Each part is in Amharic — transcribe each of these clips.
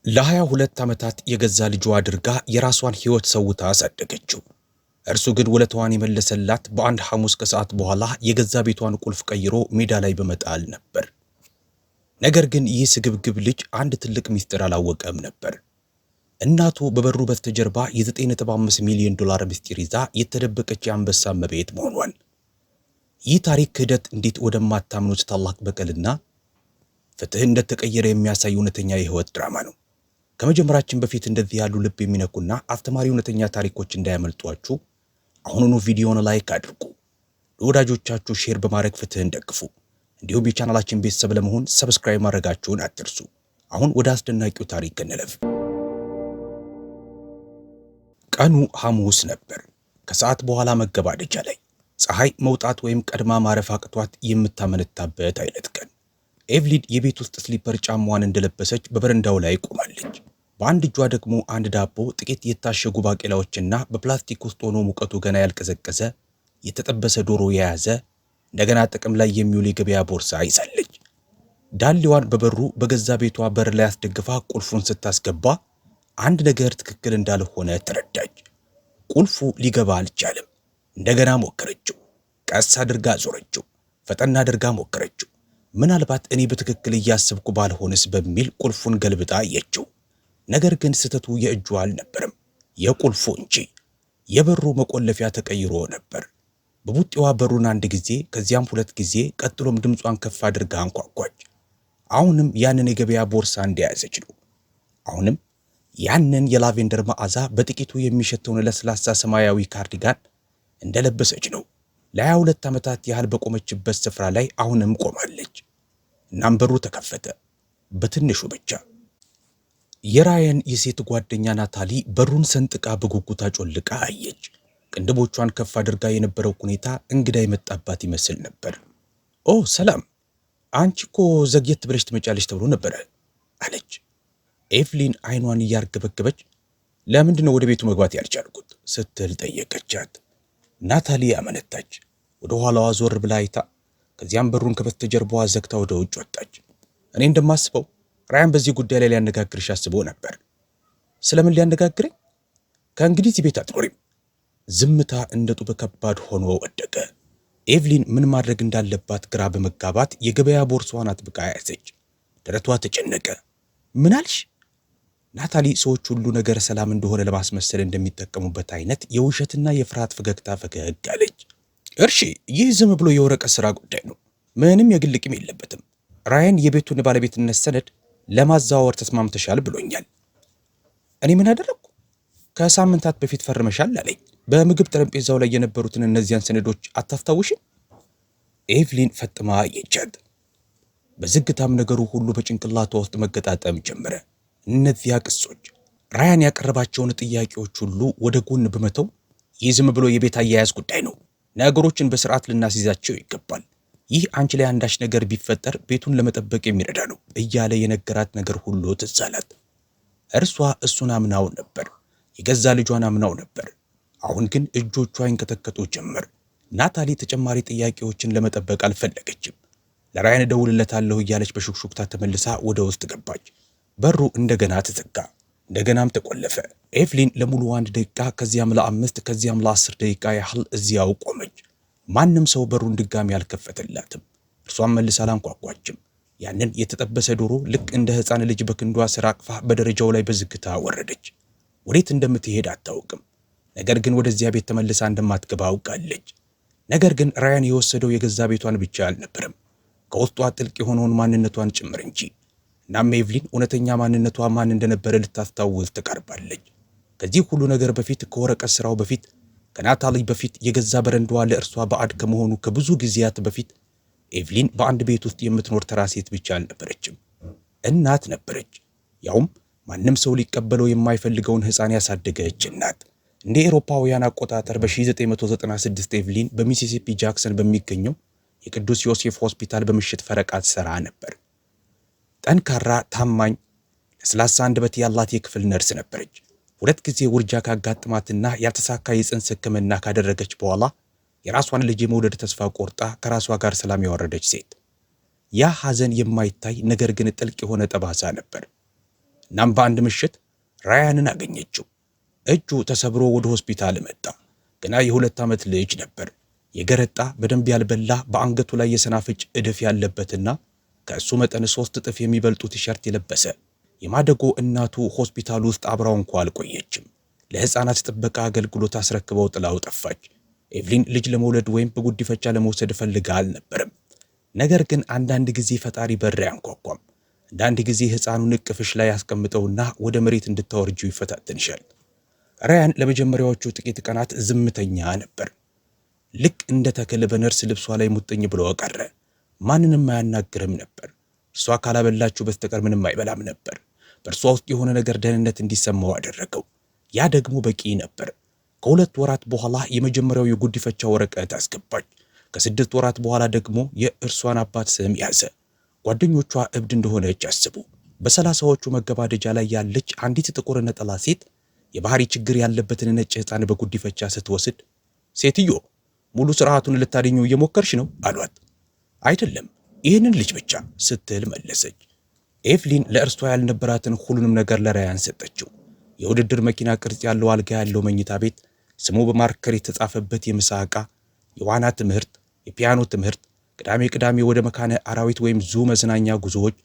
ለ22 ዓመታት የገዛ ልጇ አድርጋ የራሷን ሕይወት ሰውታ አሳደገችው። እርሱ ግን ውለታዋን የመለሰላት በአንድ ሐሙስ ከሰዓት በኋላ የገዛ ቤቷን ቁልፍ ቀይሮ ሜዳ ላይ በመጣል ነበር። ነገር ግን ይህ ስግብግብ ልጅ አንድ ትልቅ ምስጢር አላወቀም ነበር። እናቱ በበሩ በስተጀርባ የ9.5 ሚሊዮን ዶላር ምስጢር ይዛ የተደበቀች የአንበሳ እመቤት መሆኗን። ይህ ታሪክ ክህደት እንዴት ወደማታምኑት ታላቅ በቀልና ፍትህ እንደተቀየረ የሚያሳይ እውነተኛ የህይወት ድራማ ነው። ከመጀመራችን በፊት እንደዚህ ያሉ ልብ የሚነኩና አስተማሪ እውነተኛ ታሪኮች እንዳያመልጧችሁ አሁኑኑ ቪዲዮውን ላይክ አድርጉ። ለወዳጆቻችሁ ሼር በማድረግ ፍትህን ደግፉ። እንዲሁም የቻናላችን ቤተሰብ ለመሆን ሰብስክራይብ ማድረጋችሁን አትርሱ። አሁን ወደ አስደናቂው ታሪክ እንለፍ። ቀኑ ሐሙስ ነበር። ከሰዓት በኋላ መገባደጃ ላይ ፀሐይ መውጣት ወይም ቀድማ ማረፍ አቅቷት የምታመነታበት አይነት ቀን። ኤቭሊን የቤት ውስጥ ስሊፐር ጫማዋን እንደለበሰች በበረንዳው ላይ ቆማለች። በአንድ እጇ ደግሞ አንድ ዳቦ፣ ጥቂት የታሸጉ ባቄላዎችና በፕላስቲክ ውስጥ ሆኖ ሙቀቱ ገና ያልቀዘቀዘ የተጠበሰ ዶሮ የያዘ እንደገና ጥቅም ላይ የሚውል የገበያ ቦርሳ ይዛለች። ዳሌዋን በበሩ በገዛ ቤቷ በር ላይ አስደግፋ ቁልፉን ስታስገባ አንድ ነገር ትክክል እንዳልሆነ ተረዳች። ቁልፉ ሊገባ አልቻለም። እንደገና ሞከረችው። ቀስ አድርጋ ዞረችው። ፈጠን አድርጋ ሞከረችው። ምናልባት እኔ በትክክል እያሰብኩ ባልሆንስ በሚል ቁልፉን ገልብጣ አየችው። ነገር ግን ስህተቱ የእጁ አልነበረም፣ የቁልፉ እንጂ። የበሩ መቆለፊያ ተቀይሮ ነበር። በቡጢዋ በሩን አንድ ጊዜ ከዚያም ሁለት ጊዜ፣ ቀጥሎም ድምጿን ከፍ አድርጋ አንኳኳች። አሁንም ያንን የገበያ ቦርሳ እንደያዘች ነው። አሁንም ያንን የላቬንደር መዓዛ በጥቂቱ የሚሸተውን ለስላሳ ሰማያዊ ካርዲጋን እንደለበሰች ነው። ለ22 ዓመታት ያህል በቆመችበት ስፍራ ላይ አሁንም ቆማለች። እናም በሩ ተከፈተ፣ በትንሹ ብቻ። የራየን የሴት ጓደኛ ናታሊ በሩን ሰንጥቃ በጉጉት አጮልቃ አየች። ቅንድቦቿን ከፍ አድርጋ የነበረው ሁኔታ እንግዳ የመጣባት ይመስል ነበር። ኦ ሰላም፣ አንቺ እኮ ዘግየት ብለሽ ትመጫለሽ ተብሎ ነበረ አለች። ኤቭሊን አይኗን እያርገበገበች ለምንድን ነው ወደ ቤቱ መግባት ያልቻልኩት ስትል ጠየቀቻት። ናታሊ አመነታች። ወደ ኋላዋ ዞር ብላ አይታ ከዚያም በሩን ከበስተጀርባዋ ዘግታ ወደ ውጭ ወጣች። እኔ እንደማስበው ራያን በዚህ ጉዳይ ላይ ሊያነጋግርሽ አስቦ ነበር። ስለምን ሊያነጋግረኝ? ከእንግዲህ እዚህ ቤት አትኖሪም። ዝምታ እንደ ጡብ ከባድ ሆኖ ወደቀ። ኤቭሊን ምን ማድረግ እንዳለባት ግራ በመጋባት የገበያ ቦርሷን አጥብቃ ያዘች። ደረቷ ተጨነቀ። ምን አልሽ? ናታሊ ሰዎች ሁሉ ነገር ሰላም እንደሆነ ለማስመሰል እንደሚጠቀሙበት አይነት የውሸትና የፍርሃት ፈገግታ ፈገግ አለች። እርሺ፣ ይህ ዝም ብሎ የወረቀት ሥራ ጉዳይ ነው። ምንም የግል ቂም የለበትም። ራያን የቤቱን ባለቤትነት ሰነድ ለማዘዋወር ተስማምተሻል ብሎኛል። እኔ ምን አደረግኩ? ከሳምንታት በፊት ፈርመሻል አለኝ። በምግብ ጠረጴዛው ላይ የነበሩትን እነዚያን ሰነዶች አታስታውሽም? ኤቭሊን ፈጥማ አየቻት። በዝግታም ነገሩ ሁሉ በጭንቅላቷ ውስጥ መገጣጠም ጀመረ። እነዚያ ቅጾች፣ ራያን ያቀረባቸውን ጥያቄዎች ሁሉ ወደ ጎን በመተው ይህ ዝም ብሎ የቤት አያያዝ ጉዳይ ነው፣ ነገሮችን በስርዓት ልናስይዛቸው ይገባል፣ ይህ አንቺ ላይ አንዳች ነገር ቢፈጠር ቤቱን ለመጠበቅ የሚረዳ ነው እያለ የነገራት ነገር ሁሉ ትዝ አላት። እርሷ እሱን አምናው ነበር፣ የገዛ ልጇን አምናው ነበር። አሁን ግን እጆቿ ይንቀጠቀጡ ጀመር። ናታሊ ተጨማሪ ጥያቄዎችን ለመጠበቅ አልፈለገችም። ለራያን እደውልለታለሁ እያለች በሹክሹክታ ተመልሳ ወደ ውስጥ ገባች። በሩ እንደገና ተዘጋ፣ እንደገናም ተቆለፈ። ኤቭሊን ለሙሉ 1 ደቂቃ ከዚያም ለ5 ከዚያም ለ10 ደቂቃ ያህል እዚያው ቆመች። ማንም ሰው በሩን ድጋሚ አልከፈተላትም። እርሷን መልሳ አላንኳኳችም። ያንን የተጠበሰ ዶሮ ልክ እንደ ሕፃን ልጅ በክንዷ ስር አቅፋ በደረጃው ላይ በዝግታ ወረደች። ወዴት እንደምትሄድ አታውቅም። ነገር ግን ወደዚያ ቤት ተመልሳ እንደማትገባ አውቃለች። ነገር ግን ራያን የወሰደው የገዛ ቤቷን ብቻ አልነበረም፣ ከውስጧ ጥልቅ የሆነውን ማንነቷን ጭምር እንጂ። እናም ኤቭሊን እውነተኛ ማንነቷ ማን እንደነበረ ልታስታውስ ተቃርባለች። ከዚህ ሁሉ ነገር በፊት፣ ከወረቀት ስራው በፊት፣ ከናታሊ በፊት፣ የገዛ በረንዳዋ ለእርሷ ባዕድ ከመሆኑ ከብዙ ጊዜያት በፊት ኤቭሊን በአንድ ቤት ውስጥ የምትኖር ተራ ሴት ብቻ አልነበረችም፣ እናት ነበረች። ያውም ማንም ሰው ሊቀበለው የማይፈልገውን ሕፃን ያሳደገች እናት። እንደ ኤሮፓውያን አቆጣጠር በ1996 ኤቭሊን በሚሲሲፒ ጃክሰን በሚገኘው የቅዱስ ዮሴፍ ሆስፒታል በምሽት ፈረቃ ትሰራ ነበር። ጠንካራ፣ ታማኝ፣ ለስላሳ አንደበት ያላት የክፍል ነርስ ነበረች። 2 ጊዜ ውርጃ ካጋጥማትና ያልተሳካ የጽንስ ሕክምና ካደረገች በኋላ የራሷን ልጅ የመውለድ ተስፋ ቆርጣ ከራሷ ጋር ሰላም ያወረደች ሴት። ያ ሐዘን የማይታይ ነገር ግን ጥልቅ የሆነ ጠባሳ ነበር። እናም በአንድ ምሽት ራያንን አገኘችው። እጁ ተሰብሮ ወደ ሆስፒታል መጣ። ገና የ2 ዓመት ልጅ ነበር። የገረጣ በደንብ ያልበላ በአንገቱ ላይ የሰናፍጭ እድፍ ያለበትና ከእሱ መጠን 3 እጥፍ የሚበልጡ ቲሸርት የለበሰ። የማደጎ እናቱ ሆስፒታል ውስጥ አብራው እንኳ አልቆየችም። ለሕፃናት ጥበቃ አገልግሎት አስረክበው ጥላው ጠፋች። ኤቭሊን ልጅ ለመውለድ ወይም በጉዲፈቻ ለመውሰድ ፈልጋ አልነበረም። ነገር ግን አንዳንድ ጊዜ ፈጣሪ በር ያንኳኳም። አንዳንድ ጊዜ ሕፃኑን እቅፍሽ ላይ ያስቀምጠውና ወደ መሬት እንድታወርጂው ይፈታተንሻል። ራያን ለመጀመሪያዎቹ ጥቂት ቀናት ዝምተኛ ነበር። ልክ እንደ ተክል በነርስ ልብሷ ላይ ሙጥኝ ብሎ ቀረ። ማንንም አያናግርም ነበር። እርሷ ካላበላችሁ በስተቀር ምንም አይበላም ነበር። በእርሷ ውስጥ የሆነ ነገር ደህንነት እንዲሰማው አደረገው። ያ ደግሞ በቂ ነበር። ከ2 ወራት በኋላ የመጀመሪያው የጉዲፈቻ ወረቀት አስገባች። ከ6 ወራት በኋላ ደግሞ የእርሷን አባት ስም ያዘ። ጓደኞቿ እብድ እንደሆነች አስቡ። በ30ዎቹ መገባደጃ ላይ ያለች አንዲት ጥቁር ነጠላ ሴት የባህሪ ችግር ያለበትን ነጭ ሕፃን በጉዲፈቻ ስትወስድ፣ ሴትዮ ሙሉ ስርዓቱን ልታደኙ እየሞከርሽ ነው አሏት። አይደለም ይህንን ልጅ ብቻ ስትል መለሰች። ኤቭሊን ለእርሷ ያልነበራትን ሁሉንም ነገር ለራያን ሰጠችው። የውድድር መኪና ቅርጽ ያለው አልጋ ያለው መኝታ ቤት፣ ስሙ በማርከር የተጻፈበት የምሳ ዕቃ፣ የዋና ትምህርት፣ የፒያኖ ትምህርት፣ ቅዳሜ ወደ መካነ አራዊት ወይም ዙ መዝናኛ ጉዞዎች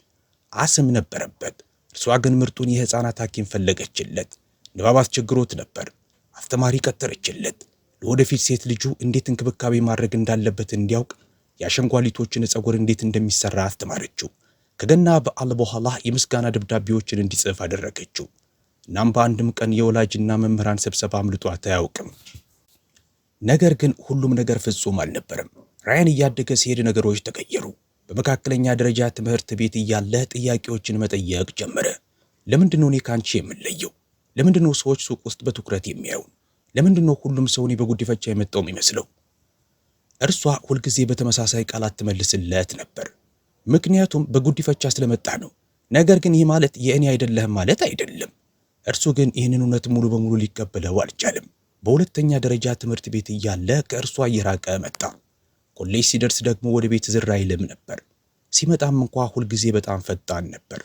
አስም ነበረበት። እርሷ ግን ምርጡን የሕፃናት ሐኪም ፈለገችለት። ንባብ አስቸግሮት ነበር። አስተማሪ ቀጠረችለት። ለወደፊት ሴት ልጁ እንዴት እንክብካቤ ማድረግ እንዳለበት እንዲያውቅ የአሸንጓሊቶችን ፀጉር እንዴት እንደሚሰራ አስተማረችው። ከገና በዓል በኋላ የምስጋና ደብዳቤዎችን እንዲጽፍ አደረገችው። እናም በአንድም ቀን የወላጅና መምህራን ስብሰባ አምልጧት አያውቅም። ነገር ግን ሁሉም ነገር ፍጹም አልነበረም። ራያን እያደገ ሲሄድ ነገሮች ተቀየሩ። በመካከለኛ ደረጃ ትምህርት ቤት እያለ ጥያቄዎችን መጠየቅ ጀመረ። ለምንድነው እኔ ካንቺ የምለየው? ለምንድነው ሰዎች ሱቅ ውስጥ በትኩረት የሚያዩን? ለምንድነው ሁሉም ሰው እኔ በጉዲፈቻ የመጣው የሚመስለው? እርሷ ሁልጊዜ በተመሳሳይ ቃላት ትመልስለት ነበር። ምክንያቱም በጉዲፈቻ ስለመጣ ነው። ነገር ግን ይህ ማለት የእኔ አይደለህም ማለት አይደለም። እርሱ ግን ይህንን እውነት ሙሉ በሙሉ ሊቀበለው አልቻለም። በሁለተኛ ደረጃ ትምህርት ቤት እያለ ከእርሷ እየራቀ መጣ። ኮሌጅ ሲደርስ ደግሞ ወደ ቤት ዝር አይልም ነበር። ሲመጣም እንኳ ሁልጊዜ በጣም ፈጣን ነበር።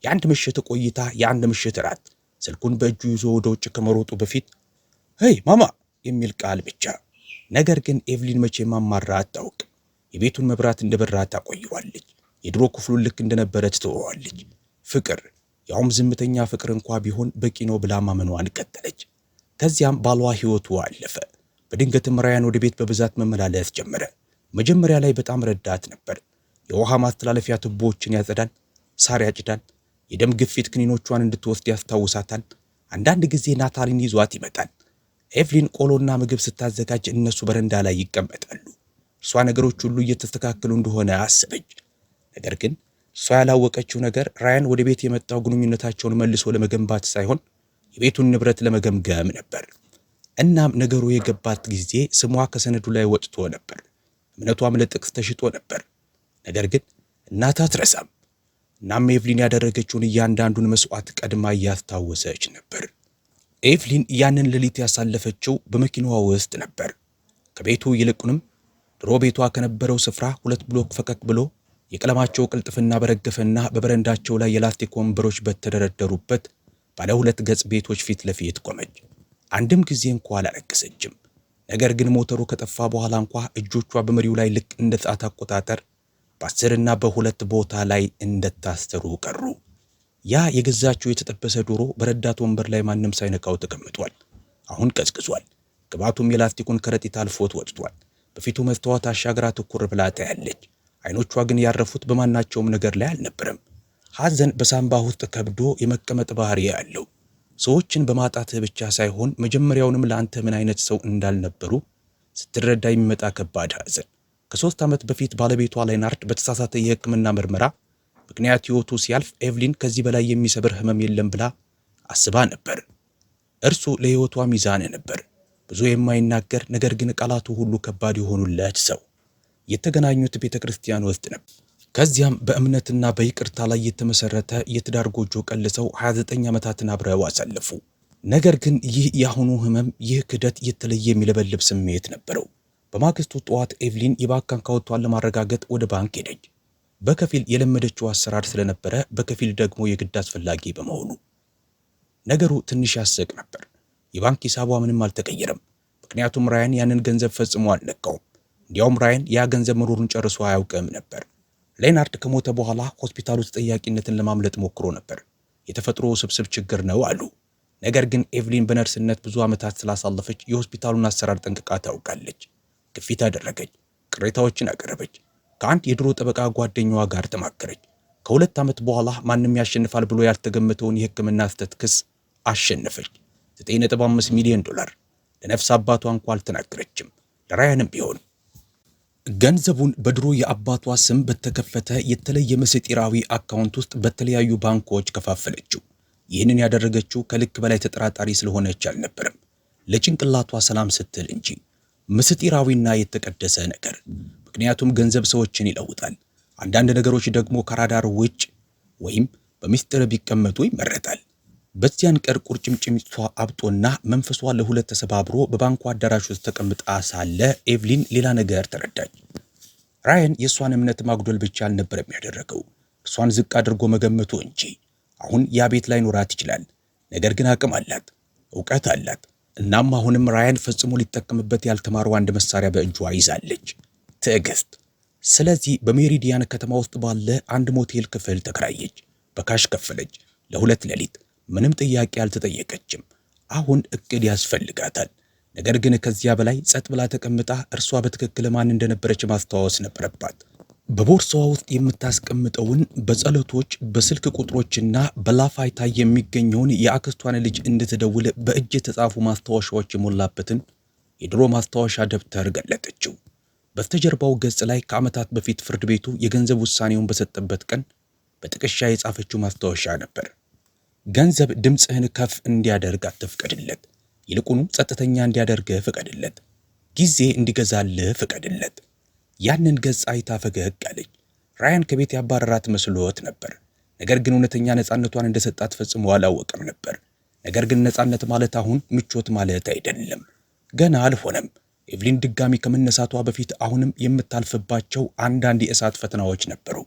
የአንድ ምሽት ቆይታ፣ የአንድ ምሽት እራት፣ ስልኩን በእጁ ይዞ ወደ ውጭ ከመሮጡ በፊት ሄይ ማማ የሚል ቃል ብቻ። ነገር ግን ኤቭሊን መቼም አማራ አታውቅ። የቤቱን መብራት እንደበራ ታቆየዋለች። የድሮ ክፍሉን ልክ እንደነበረ ትተወዋለች። ፍቅር፣ ያውም ዝምተኛ ፍቅር እንኳ ቢሆን በቂ ነው ብላ ማመኗን ቀጠለች። ከዚያም ባሏ ሕይወቱ አለፈ። በድንገትም ራያን ወደ ቤት በብዛት መመላለስ ጀመረ። መጀመሪያ ላይ በጣም ረዳት ነበር። የውሃ ማስተላለፊያ ቱቦዎችን ያጸዳል፣ ሳር ያጭዳል፣ የደም ግፊት ክኒኖቿን እንድትወስድ ያስታውሳታል። አንዳንድ ጊዜ ናታሊን ይዟት ይመጣል። ኤቭሊን ቆሎና ምግብ ስታዘጋጅ እነሱ በረንዳ ላይ ይቀመጣሉ። እርሷ ነገሮች ሁሉ እየተስተካከሉ እንደሆነ አሰበች። ነገር ግን እሷ ያላወቀችው ነገር ራያን ወደ ቤት የመጣው ግንኙነታቸውን መልሶ ለመገንባት ሳይሆን የቤቱን ንብረት ለመገምገም ነበር። እናም ነገሩ የገባት ጊዜ ስሟ ከሰነዱ ላይ ወጥቶ ነበር። እምነቷም ለጥቅስ ተሽጦ ነበር። ነገር ግን እናት አትረሳም። እናም ኤቭሊን ያደረገችውን እያንዳንዱን መስዋዕት ቀድማ እያስታወሰች ነበር። ኤቭሊን ያንን ሌሊት ያሳለፈችው በመኪናዋ ውስጥ ነበር። ከቤቱ ይልቁንም ድሮ ቤቷ ከነበረው ስፍራ 2 ብሎክ ፈቀቅ ብሎ የቀለማቸው ቅልጥፍና በረገፈና በበረንዳቸው ላይ የላስቲክ ወንበሮች በተደረደሩበት ባለ 2 ገጽ ቤቶች ፊት ለፊት ቆመች። አንድም ጊዜ እንኳ አላለቀሰችም። ነገር ግን ሞተሩ ከጠፋ በኋላ እንኳ እጆቿ በመሪው ላይ ልክ እንደ ሰዓት አቆጣጠር በ10 እና በ2 ቦታ ላይ እንደታሰሩ ቀሩ። ያ የገዛችው የተጠበሰ ዶሮ በረዳት ወንበር ላይ ማንም ሳይነካው ተቀምጧል። አሁን ቀዝቅዟል። ግባቱም የላስቲኩን ከረጢት አልፎት ወጥቷል። በፊቱ መስታወት አሻግራ ትኩር ብላ ታያለች። አይኖቿ ግን ያረፉት በማናቸውም ነገር ላይ አልነበረም። ሐዘን በሳምባ ውስጥ ከብዶ የመቀመጥ ባህሪ ያለው፣ ሰዎችን በማጣትህ ብቻ ሳይሆን መጀመሪያውንም ለአንተ ምን አይነት ሰው እንዳልነበሩ ስትረዳ የሚመጣ ከባድ ሐዘን። ከ3 ዓመት በፊት ባለቤቷ ላይናርድ በተሳሳተ የሕክምና ምርመራ ምክንያት ሕይወቱ ሲያልፍ ኤቭሊን ከዚህ በላይ የሚሰብር ህመም የለም ብላ አስባ ነበር። እርሱ ለሕይወቷ ሚዛን ነበር። ብዙ የማይናገር ነገር ግን ቃላቱ ሁሉ ከባድ የሆኑለት ሰው። የተገናኙት ቤተ ክርስቲያን ውስጥ ነበር። ከዚያም በእምነትና በይቅርታ ላይ የተመሰረተ የትዳር ጎጆ ቀልሰው 29 ዓመታትን አብረው አሳለፉ። ነገር ግን ይህ የአሁኑ ህመም፣ ይህ ክደት የተለየ የሚለበልብ ስሜት ነበረው። በማግስቱ ጠዋት ኤቭሊን የባንክ አካውንቷን ለማረጋገጥ ወደ ባንክ ሄደች። በከፊል የለመደችው አሰራር ስለነበረ፣ በከፊል ደግሞ የግድ አስፈላጊ በመሆኑ ነገሩ ትንሽ ያስቅ ነበር። የባንክ ሂሳቧ ምንም አልተቀየረም። ምክንያቱም ራያን ያንን ገንዘብ ፈጽሞ አልነካውም። እንዲያውም ራያን ያ ገንዘብ መኖሩን ጨርሶ አያውቅም ነበር። ሌናርድ ከሞተ በኋላ ሆስፒታሉ ተጠያቂነትን ለማምለጥ ሞክሮ ነበር። የተፈጥሮ ውስብስብ ችግር ነው አሉ። ነገር ግን ኤቭሊን በነርስነት ብዙ ዓመታት ስላሳለፈች የሆስፒታሉን አሰራር ጠንቅቃ ታውቃለች። ግፊት አደረገች፣ ቅሬታዎችን አቀረበች፣ ከአንድ የድሮ ጠበቃ ጓደኛዋ ጋር ተማከረች። ከ2 ዓመት በኋላ ማንም ያሸንፋል ብሎ ያልተገመተውን የሕክምና ስህተት ክስ አሸነፈች። $9.5 ሚሊዮን። ለነፍስ አባቷ እንኳ አልተናገረችም። ለራያንም ቢሆን ገንዘቡን በድሮ የአባቷ ስም በተከፈተ የተለየ ምስጢራዊ አካውንት ውስጥ በተለያዩ ባንኮች ከፋፈለችው። ይህንን ያደረገችው ከልክ በላይ ተጠራጣሪ ስለሆነች አልነበረም፣ ለጭንቅላቷ ሰላም ስትል እንጂ። ምስጢራዊና የተቀደሰ ነገር። ምክንያቱም ገንዘብ ሰዎችን ይለውጣል። አንዳንድ ነገሮች ደግሞ ከራዳር ውጭ ወይም በሚስጥር ቢቀመጡ ይመረጣል። በዚያን ቀን ቁርጭምጭሚቷ አብጦና መንፈሷ ለሁለት ተሰባብሮ በባንኩ አዳራሽ ውስጥ ተቀምጣ ሳለ ኤቭሊን ሌላ ነገር ተረዳች። ራያን የእሷን እምነት ማጉደል ብቻ አልነበረም ያደረገው፣ እርሷን ዝቅ አድርጎ መገመቱ እንጂ። አሁን ያ ቤት ላይኖራት ይችላል፣ ነገር ግን አቅም አላት፣ እውቀት አላት። እናም አሁንም ራያን ፈጽሞ ሊጠቀምበት ያልተማረው አንድ መሳሪያ በእጇ ይዛለች፣ ትዕግስት። ስለዚህ በሜሪዲያን ከተማ ውስጥ ባለ አንድ ሞቴል ክፍል ተከራየች፣ በካሽ ከፈለች፣ ለ2 ሌሊት። ምንም ጥያቄ አልተጠየቀችም። አሁን እቅድ ያስፈልጋታል። ነገር ግን ከዚያ በላይ ጸጥ ብላ ተቀምጣ እርሷ በትክክል ማን እንደነበረች ማስታወስ ነበረባት። በቦርሳዋ ውስጥ የምታስቀምጠውን በጸሎቶች፣ በስልክ ቁጥሮችና በላፋይታ የሚገኘውን የአክስቷን ልጅ እንድትደውል በእጅ የተጻፉ ማስታወሻዎች የሞላበትን የድሮ ማስታወሻ ደብተር ገለጠችው። በስተጀርባው ገጽ ላይ ከዓመታት በፊት ፍርድ ቤቱ የገንዘብ ውሳኔውን በሰጠበት ቀን በጥቅሻ የጻፈችው ማስታወሻ ነበር። ገንዘብ ድምፅህን ከፍ እንዲያደርግ አትፍቀድለት፣ ይልቁኑ ጸጥተኛ እንዲያደርግህ ፍቀድለት። ጊዜ እንዲገዛልህ ፍቀድለት። ያንን ገጽ አይታ ፈገግ አለች። ራያን ከቤት ያባረራት መስሎት ነበር። ነገር ግን እውነተኛ ነፃነቷን እንደሰጣት ፈጽሞ አላወቀም ነበር። ነገር ግን ነፃነት ማለት አሁን ምቾት ማለት አይደለም። ገና አልሆነም። ኤቭሊን ድጋሚ ከመነሳቷ በፊት አሁንም የምታልፍባቸው አንዳንድ የእሳት ፈተናዎች ነበሩ።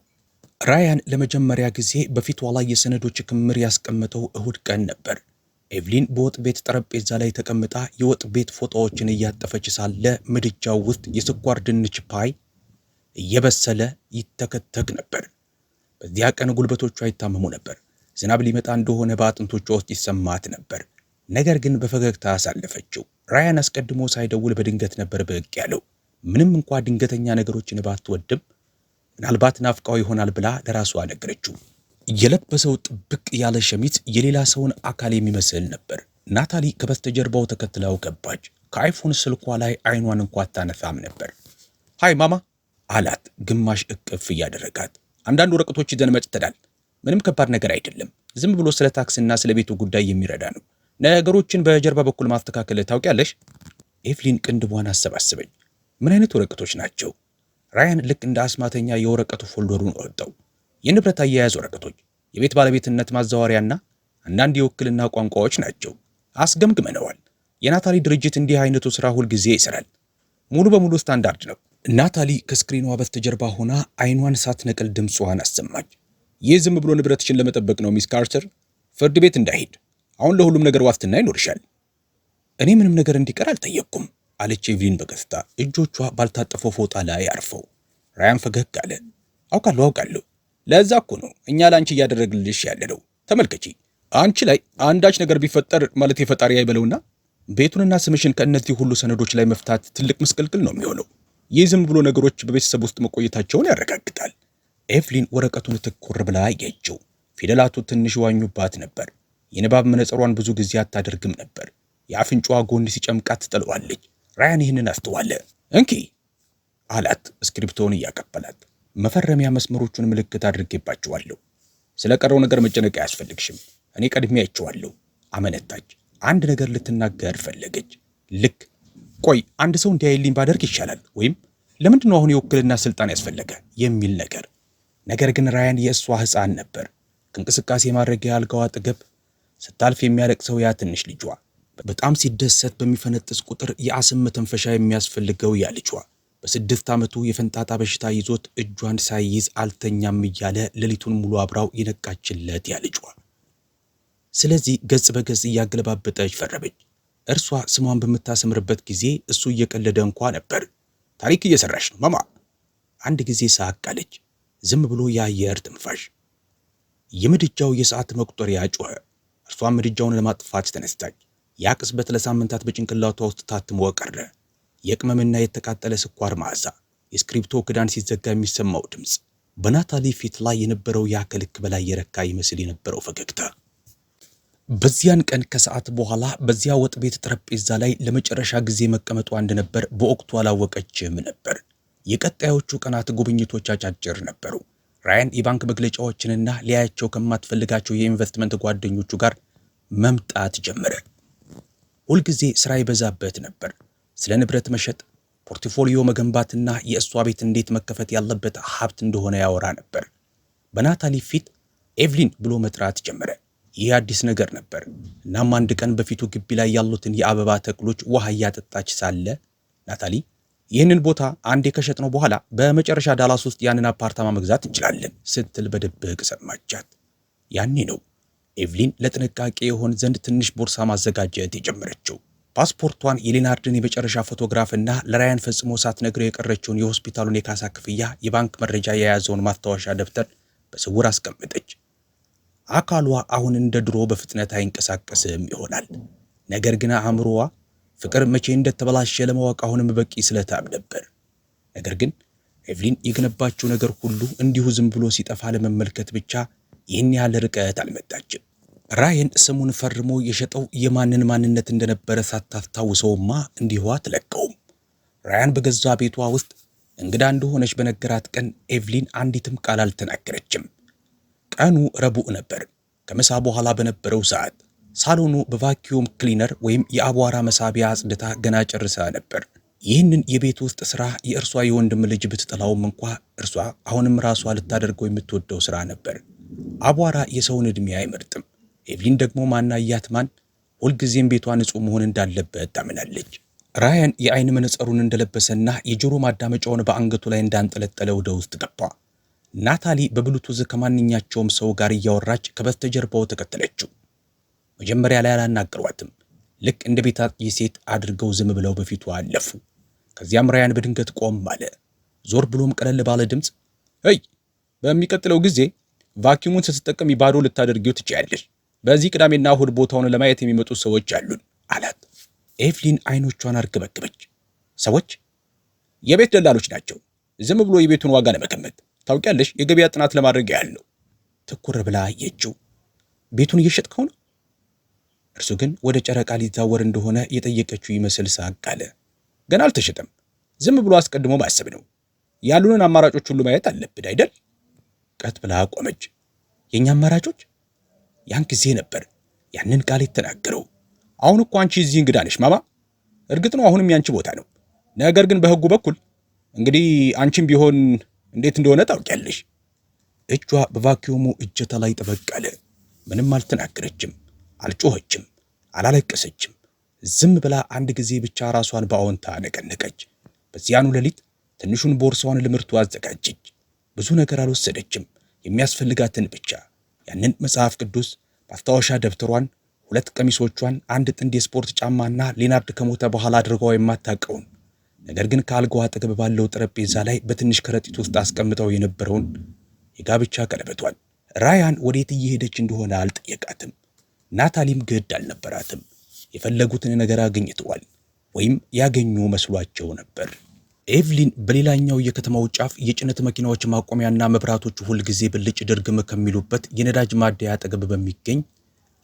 ራያን ለመጀመሪያ ጊዜ በፊቷ ላይ የሰነዶች ክምር ያስቀመጠው እሁድ ቀን ነበር። ኤቭሊን በወጥ ቤት ጠረጴዛ ላይ ተቀምጣ የወጥ ቤት ፎጣዎችን እያጠፈች ሳለ ምድጃው ውስጥ የስኳር ድንች ፓይ እየበሰለ ይተከተክ ነበር። በዚያ ቀን ጉልበቶቿ ይታመሙ ነበር። ዝናብ ሊመጣ እንደሆነ በአጥንቶቿ ውስጥ ይሰማት ነበር። ነገር ግን በፈገግታ አሳለፈችው። ራያን አስቀድሞ ሳይደውል በድንገት ነበር ብቅ ያለው። ምንም እንኳ ድንገተኛ ነገሮችን ባትወድም ምናልባት ናፍቃው ይሆናል ብላ ለራሷ ነገረችው። የለበሰው ጥብቅ ያለ ሸሚዝ የሌላ ሰውን አካል የሚመስል ነበር። ናታሊ ከበስተጀርባው ተከትለው ገባች። ከአይፎን ስልኳ ላይ አይኗን እንኳ አታነሳም ነበር። ሃይ ማማ አላት፣ ግማሽ እቅፍ እያደረጋት። አንዳንድ ወረቀቶች ይዘን መጥተናል። ምንም ከባድ ነገር አይደለም። ዝም ብሎ ስለ ታክስና ስለ ቤቱ ጉዳይ የሚረዳ ነው። ነገሮችን በጀርባ በኩል ማስተካከል ታውቂያለሽ። ኤቭሊን ቅንድቧን አሰባሰበኝ። ምን አይነት ወረቀቶች ናቸው? ራያን ልክ እንደ አስማተኛ የወረቀቱ ፎልደሩን ወጣው። የንብረት አያያዝ ወረቀቶች፣ የቤት ባለቤትነት ማዛወሪያና አንዳንድ የውክልና ቋንቋዎች ናቸው። አስገምግመነዋል። የናታሊ ድርጅት እንዲህ አይነቱ ስራ ሁልጊዜ ይሰራል። ሙሉ በሙሉ ስታንዳርድ ነው። ናታሊ ከስክሪኗ በስተጀርባ ሆና አይኗን ሳትነቅል ድምጿን አሰማች። ይህ ዝም ብሎ ንብረትሽን ለመጠበቅ ነው ሚስ ካርተር። ፍርድ ቤት እንዳይሄድ። አሁን ለሁሉም ነገር ዋስትና ይኖርሻል። እኔ ምንም ነገር እንዲቀር አልጠየቅኩም አለች ኤቭሊን በቀስታ እጆቿ ባልታጠፈው ፎጣ ላይ አርፈው። ራያን ፈገግ አለ። አውቃለሁ። ለዛ እኮ ነው እኛ ላንቺ እያደረግልሽ ያለነው። ተመልከቺ፣ አንቺ ላይ አንዳች ነገር ቢፈጠር ማለት የፈጣሪ አይበለውና ቤቱንና ስምሽን ከእነዚህ ሁሉ ሰነዶች ላይ መፍታት ትልቅ ምስቅልቅል ነው የሚሆነው። ይህ ዝም ብሎ ነገሮች በቤተሰብ ውስጥ መቆየታቸውን ያረጋግጣል። ኤቭሊን ወረቀቱን ትኩር ብላ አየችው። ፊደላቱ ትንሽ ዋኙባት ነበር። የንባብ መነጽሯን ብዙ ጊዜ አታደርግም ነበር። የአፍንጫዋ ጎን ሲጨምቃት ትጥለዋለች። ራያን ይህንን አስተዋለ። እንኪ አላት እስክሪፕቶውን እያቀበላት። መፈረሚያ መስመሮቹን ምልክት አድርጌባቸዋለሁ። ስለቀረው ነገር መጨነቅ አያስፈልግሽም። እኔ ቀድሜ አይቼዋለሁ። አመነታች። አንድ ነገር ልትናገር ፈለገች። ልክ ቆይ አንድ ሰው እንዲያይልኝ ባደርግ ይሻላል ወይም ለምንድን ነው አሁን የውክልና ስልጣን ያስፈለገ የሚል ነገር ግን ራያን የእሷ ሕፃን ነበር። ከእንቅስቃሴ ማድረጊያ አልጋዋ አጠገብ ስታልፍ የሚያለቅሰው ያ ትንሽ ልጇ፣ በጣም ሲደሰት በሚፈነጥስ ቁጥር የአስም መተንፈሻ የሚያስፈልገው ያ ልጇ፣ በ6 ዓመቱ የፈንጣጣ በሽታ ይዞት እጇን ሳይይዝ አልተኛም እያለ ሌሊቱን ሙሉ አብራው የነቃችለት ያልጇ። ስለዚህ ገጽ በገጽ እያገለባበጠች ፈረበች። እርሷ ስሟን በምታሰምርበት ጊዜ እሱ እየቀለደ እንኳ ነበር። ታሪክ እየሰራሽ ነው ማማ። አንድ ጊዜ ሳቅ አለች። ዝም ብሎ የአየር ትንፋሽ። የምድጃው የሰዓት መቁጠሪያ ጮኸ። እርሷም ምድጃውን ለማጥፋት ተነስታች። ያ ቅጽበት ለሳምንታት በጭንቅላቷ ውስጥ ታትሞ ቀረ። የቅመምና የተቃጠለ ስኳር መዓዛ፣ የስክሪፕቶ ክዳን ሲዘጋ የሚሰማው ድምፅ፣ በናታሊ ፊት ላይ የነበረው ያ ከልክ በላይ የረካ ይመስል የነበረው ፈገግታ። በዚያን ቀን ከሰዓት በኋላ በዚያ ወጥ ቤት ጠረጴዛ ላይ ለመጨረሻ ጊዜ መቀመጧ እንደነበር በወቅቱ አላወቀችም ነበር። የቀጣዮቹ ቀናት ጉብኝቶች አጫጭር ነበሩ። ራያን የባንክ መግለጫዎችንና ሊያያቸው ከማትፈልጋቸው የኢንቨስትመንት ጓደኞቹ ጋር መምጣት ጀመረ። ሁልጊዜ ስራ ይበዛበት ነበር። ስለ ንብረት መሸጥ፣ ፖርትፎሊዮ መገንባትና የእሷ ቤት እንዴት መከፈት ያለበት ሀብት እንደሆነ ያወራ ነበር። በናታሊ ፊት ኤቭሊን ብሎ መጥራት ጀመረ። ይህ አዲስ ነገር ነበር። እናም አንድ ቀን በፊቱ ግቢ ላይ ያሉትን የአበባ ተክሎች ውሃ እያጠጣች ሳለ ናታሊ ይህንን ቦታ አንዴ ከሸጥነው በኋላ በመጨረሻ ዳላስ ውስጥ ያንን አፓርታማ መግዛት እንችላለን ስትል በድብቅ ሰማቻት። ያኔ ነው ኤቭሊን ለጥንቃቄ የሆን ዘንድ ትንሽ ቦርሳ ማዘጋጀት የጀመረችው። ፓስፖርቷን፣ የሌናርድን የመጨረሻ ፎቶግራፍና ለራያን ፈጽሞ ሳትነግረው የቀረችውን የሆስፒታሉን የካሳ ክፍያ፣ የባንክ መረጃ የያዘውን ማስታወሻ ደብተር በስውር አስቀመጠች። አካሏ አሁን እንደ ድሮ በፍጥነት አይንቀሳቀስም ይሆናል። ነገር ግን አእምሮዋ ፍቅር መቼ እንደተበላሸ ለማወቅ አሁንም በቂ ስለታም ነበር። ነገር ግን ኤቭሊን የገነባችው ነገር ሁሉ እንዲሁ ዝም ብሎ ሲጠፋ ለመመልከት ብቻ ይህን ያህል ርቀት አልመጣችም። ራየን ስሙን ፈርሞ የሸጠው የማንን ማንነት እንደነበረ ሳታስታውሰውማ እንዲሁ አትለቀውም። ራያን በገዛ ቤቷ ውስጥ እንግዳ እንደሆነች በነገራት ቀን ኤቭሊን አንዲትም ቃል አልተናገረችም። ቀኑ ረቡዕ ነበር። ከምሳ በኋላ በነበረው ሰዓት ሳሎኑ በቫኪዩም ክሊነር ወይም የአቧራ መሳቢያ አጽድታ ገና ጨርሳ ነበር። ይህንን የቤት ውስጥ ስራ የእርሷ የወንድም ልጅ ብትጠላውም እንኳ እርሷ አሁንም ራሷ ልታደርገው የምትወደው ስራ ነበር። አቧራ የሰውን ዕድሜ አይመርጥም። ኤቭሊን ደግሞ ማናያት ማን ሁልጊዜም ቤቷ ንጹህ መሆን እንዳለበት ታምናለች። ራያን የአይን መነጽሩን እንደለበሰና የጆሮ ማዳመጫውን በአንገቱ ላይ እንዳንጠለጠለ ወደ ውስጥ ገባ። ናታሊ በብሉቱዝ ከማንኛቸውም ሰው ጋር እያወራች ከበስተጀርባው ተከተለችው። መጀመሪያ ላይ አላናገሯትም። ልክ እንደ ቤት አጥኚ ሴት አድርገው ዝም ብለው በፊቱ አለፉ። ከዚያም ራያን በድንገት ቆም አለ። ዞር ብሎም ቀለል ባለ ድምፅ "እይ፣ በሚቀጥለው ጊዜ ቫኪዩሙን ስትጠቀሚ ባዶ ልታደርጊው ትችያለሽ። በዚህ ቅዳሜና እሁድ ቦታውን ለማየት የሚመጡ ሰዎች አሉን" አላት። ኤቭሊን አይኖቿን አርገበገበች። ሰዎች? የቤት ደላሎች ናቸው። ዝም ብሎ የቤቱን ዋጋ ለመገመት ታውቂያለሽ፣ የገበያ ጥናት ለማድረግ ያለው። ትኩር ብላ አየችው። ቤቱን እየሸጥከው ነው? እርሱ ግን ወደ ጨረቃ ሊዛወር እንደሆነ የጠየቀችው ይመስል ሳቅ አለ። ገና አልተሸጠም። ዝም ብሎ አስቀድሞ ማሰብ ነው። ያሉንን አማራጮች ሁሉ ማየት አለብን አይደል? ቀጥ ብላ ቆመች። የኛ አማራጮች? ያን ጊዜ ነበር ያንን ቃል የተናገረው። አሁን እኮ አንቺ እዚህ እንግዳ ነሽ ማማ። እርግጥ ነው አሁንም ያንቺ ቦታ ነው። ነገር ግን በሕጉ በኩል እንግዲህ አንቺም ቢሆን እንዴት እንደሆነ ታውቂያለሽ። እጇ በቫኪዩሙ እጀታ ላይ ጠበቅ አለ። ምንም አልተናገረችም፣ አልጮኸችም፣ አላለቀሰችም። ዝም ብላ አንድ ጊዜ ብቻ ራሷን በአዎንታ ነቀነቀች። በዚያኑ ሌሊት ትንሹን ቦርሳዋን ለምርቱ አዘጋጀች። ብዙ ነገር አልወሰደችም፣ የሚያስፈልጋትን ብቻ። ያንን መጽሐፍ ቅዱስ፣ ማስታወሻ ደብተሯን፣ 2 ቀሚሶቿን፣ አንድ ጥንድ የስፖርት ጫማና ሌናርድ ከሞተ በኋላ አድርገው የማታውቀውን ነገር ግን ከአልጋዋ አጠገብ ባለው ጠረጴዛ ላይ በትንሽ ከረጢት ውስጥ አስቀምጠው የነበረውን የጋብቻ ቀለበቷን። ራያን ወዴት እየሄደች እንደሆነ አልጠየቃትም። ናታሊም ግድ አልነበራትም። የፈለጉትን ነገር አግኝተዋል፣ ወይም ያገኙ መስሏቸው ነበር። ኤቭሊን በሌላኛው የከተማው ጫፍ የጭነት መኪናዎች ማቆሚያና መብራቶቹ ሁልጊዜ ብልጭ ድርግም ከሚሉበት የነዳጅ ማደያ አጠገብ በሚገኝ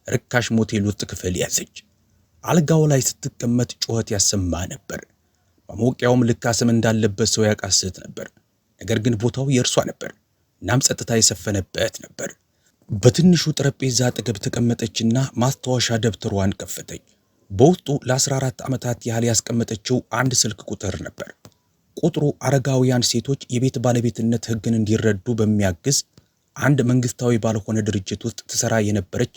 ርካሽ ሞቴል ውስጥ ክፍል ያዘች። አልጋው ላይ ስትቀመጥ ጩኸት ያሰማ ነበር። ማሞቂያውም ልክ አስም እንዳለበት ሰው ያቃስት ነበር። ነገር ግን ቦታው የእርሷ ነበር። እናም ጸጥታ የሰፈነበት ነበር። በትንሹ ጠረጴዛ አጠገብ ተቀመጠችና ማስታወሻ ደብተሯን ከፈተች። በውስጡ ለ14 ዓመታት ያህል ያስቀመጠችው አንድ ስልክ ቁጥር ነበር። ቁጥሩ አረጋውያን ሴቶች የቤት ባለቤትነት ሕግን እንዲረዱ በሚያግዝ አንድ መንግስታዊ ባልሆነ ድርጅት ውስጥ ትሰራ የነበረች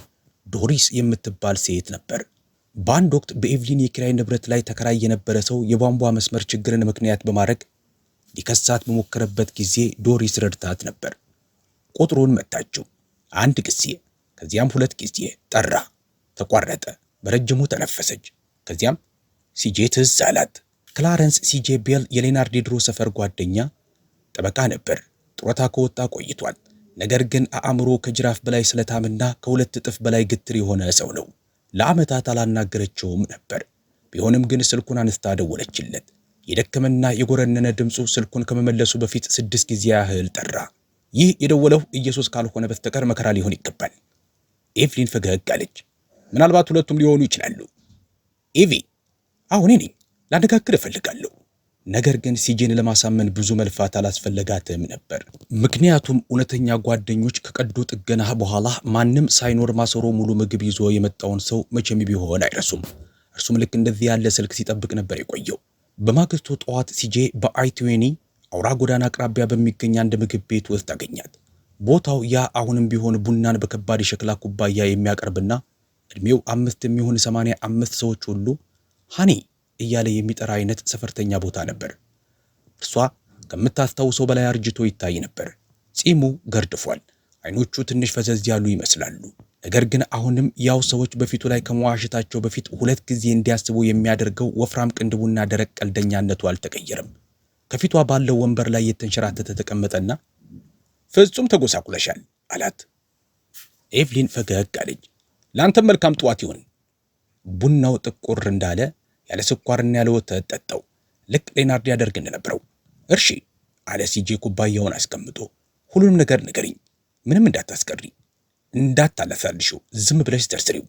ዶሪስ የምትባል ሴት ነበር። በአንድ ወቅት በኤቭሊን የኪራይ ንብረት ላይ ተከራይ የነበረ ሰው የቧንቧ መስመር ችግርን ምክንያት በማድረግ ሊከሳት በሞከረበት ጊዜ ዶሪስ ረድታት ነበር። ቁጥሩን መታችው። 1 ጊዜ፣ ከዚያም 2 ጊዜ ጠራ። ተቋረጠ። በረጅሙ ተነፈሰች። ከዚያም ሲጄ ትዝ አላት። ክላረንስ ሲጄ ቤል የሌናርድ የድሮ ሰፈር ጓደኛ ጠበቃ ነበር። ጡረታ ከወጣ ቆይቷል። ነገር ግን አእምሮ ከጅራፍ በላይ ስለታምና ከ2 እጥፍ በላይ ግትር የሆነ ሰው ነው። ለዓመታት አላናገረችውም ነበር። ቢሆንም ግን ስልኩን አንስታ ደወለችለት። የደከመና የጎረነነ ድምፁ ስልኩን ከመመለሱ በፊት 6 ጊዜ ያህል ጠራ። ይህ የደወለው ኢየሱስ ካልሆነ በስተቀር መከራ ሊሆን ይገባል። ኤቭሊን ፈገግ አለች። ምናልባት ሁለቱም ሊሆኑ ይችላሉ። ኤቪ፣ አሁን እኔ ላነጋግር እፈልጋለሁ። ነገር ግን ሲጄን ለማሳመን ብዙ መልፋት አላስፈለጋትም ነበር። ምክንያቱም እውነተኛ ጓደኞች ከቀዶ ጥገና በኋላ ማንም ሳይኖር ማሰሮ ሙሉ ምግብ ይዞ የመጣውን ሰው መቼም ቢሆን አይረሱም። እርሱም ልክ እንደዚህ ያለ ስልክ ሲጠብቅ ነበር የቆየው። በማግስቱ ጠዋት ሲጄ በአይ20 አውራ ጎዳና አቅራቢያ በሚገኝ አንድ ምግብ ቤት ውስጥ አገኛት። ቦታው ያ አሁንም ቢሆን ቡናን በከባድ የሸክላ ኩባያ የሚያቀርብና እድሜው 5 የሚሆን 85 ሰዎች ሁሉ ሃኒ እያለ የሚጠራ አይነት ሰፈርተኛ ቦታ ነበር። እርሷ ከምታስታውሰው በላይ አርጅቶ ይታይ ነበር። ጺሙ ገርድፏል። አይኖቹ ትንሽ ፈዘዝ ያሉ ይመስላሉ። ነገር ግን አሁንም ያው ሰዎች በፊቱ ላይ ከመዋሸታቸው በፊት 2 ጊዜ እንዲያስቡ የሚያደርገው ወፍራም ቅንድቡና ደረቅ ቀልደኛነቱ አልተቀየረም። ከፊቷ ባለው ወንበር ላይ የተንሸራተተ ተቀመጠና ፍጹም ተጎሳቁለሻል አላት። ኤቭሊን ፈገግ አለች። ለአንተም መልካም ጠዋት ይሁን። ቡናው ጥቁር እንዳለ ያለ ስኳርና ያለ ወተት ጠጣው። ልክ ሌናርድ ያደርግ እንደነበረው። እርሺ አለ ሲጄ ኩባያውን አስቀምጦ። ሁሉንም ነገር ንገሪኝ፣ ምንም እንዳታስቀሪ፣ እንዳታለሳልሽው፣ ዝም ብለሽ ዘርዝሪው።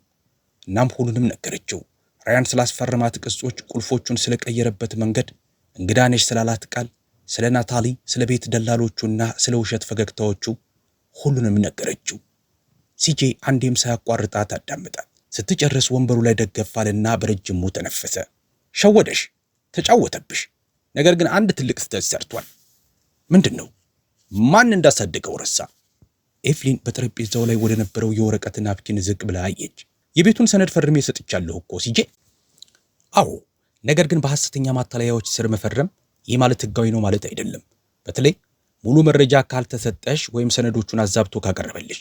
እናም ሁሉንም ነገረችው። ራያን ስላስፈረማት ቅጾች፣ ቁልፎቹን ስለቀየረበት መንገድ፣ እንግዳ ነሽ ስላላት ቃል፣ ስለ ናታሊ፣ ስለ ቤት ደላሎቹና ስለ ውሸት ፈገግታዎቹ ሁሉንም ነገረችው። ሲጄ አንዴም ሳያቋርጣት አዳመጣት። ስትጨርስ ወንበሩ ላይ ደገፍ አለና በረጅሙ ተነፈሰ። ሸወደሽ፣ ተጫወተብሽ። ነገር ግን አንድ ትልቅ ስህተት ሰርቷል። ምንድን ነው? ማን እንዳሳደገው ረሳ። ኤቭሊን በጠረጴዛው ላይ ወደ ነበረው የወረቀት ናፕኪን ዝቅ ብላ አየች። የቤቱን ሰነድ ፈርሜ ሰጥቻለሁ እኮ ሲጄ። አዎ፣ ነገር ግን በሐሰተኛ ማታለያዎች ስር መፈረም ይህ ማለት ህጋዊ ነው ማለት አይደለም። በተለይ ሙሉ መረጃ ካልተሰጠሽ ወይም ሰነዶቹን አዛብቶ ካቀረበልሽ።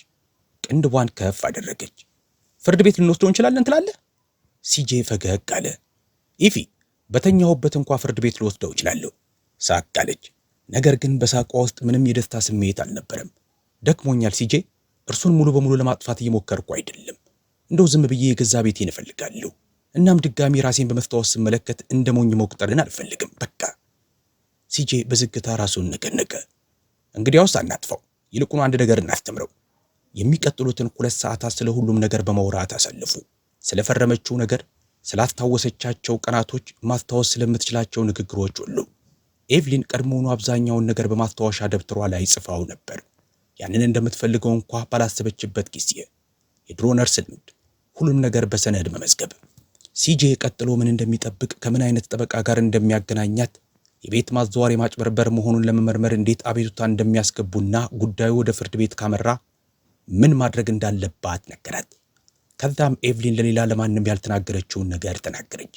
ቅንድቧን ከፍ አደረገች። ፍርድ ቤት ልንወስደው እንችላለን ትላለህ? ሲጄ ፈገግ አለ። ኢፊ፣ በተኛሁበት እንኳ ፍርድ ቤት ልወስደው እችላለሁ። ሳቅ አለች። ነገር ግን በሳቋ ውስጥ ምንም የደስታ ስሜት አልነበረም። ደክሞኛል ሲጄ፣ እርሱን ሙሉ በሙሉ ለማጥፋት እየሞከርኩ አይደለም። እንደው ዝም ብዬ የገዛ ቤቴን እፈልጋለሁ። እናም ድጋሚ ራሴን በመስታወት ስመለከት እንደ ሞኝ መቁጠርን አልፈልግም። በቃ። ሲጄ በዝግታ ራሱን ነቀነቀ። እንግዲያውስ አናጥፋው፣ ይልቁኑ አንድ ነገር እናስተምረው። የሚቀጥሉትን 2 ሰዓታት ስለ ሁሉም ነገር በማውራት አሳልፉ። ስለፈረመችው ነገር፣ ስላስታወሰቻቸው ቀናቶች፣ ማስታወስ ስለምትችላቸው ንግግሮች ሁሉ። ኤቭሊን ቀድሞውኑ አብዛኛውን ነገር በማስታወሻ ደብተሯ ላይ ጽፋው ነበር። ያንን እንደምትፈልገው እንኳ ባላሰበችበት ጊዜ። የድሮ ነርስ ልምድ፣ ሁሉም ነገር በሰነድ መመዝገብ። ሲጄ ቀጥሎ ምን እንደሚጠብቅ፣ ከምን አይነት ጠበቃ ጋር እንደሚያገናኛት፣ የቤት ማዘዋወር ማጭበርበር መሆኑን ለመመርመር እንዴት አቤቱታ እንደሚያስገቡና ጉዳዩ ወደ ፍርድ ቤት ካመራ ምን ማድረግ እንዳለባት ነገራት። ከዛም ኤቭሊን ለሌላ ለማንም ያልተናገረችውን ነገር ተናገረች።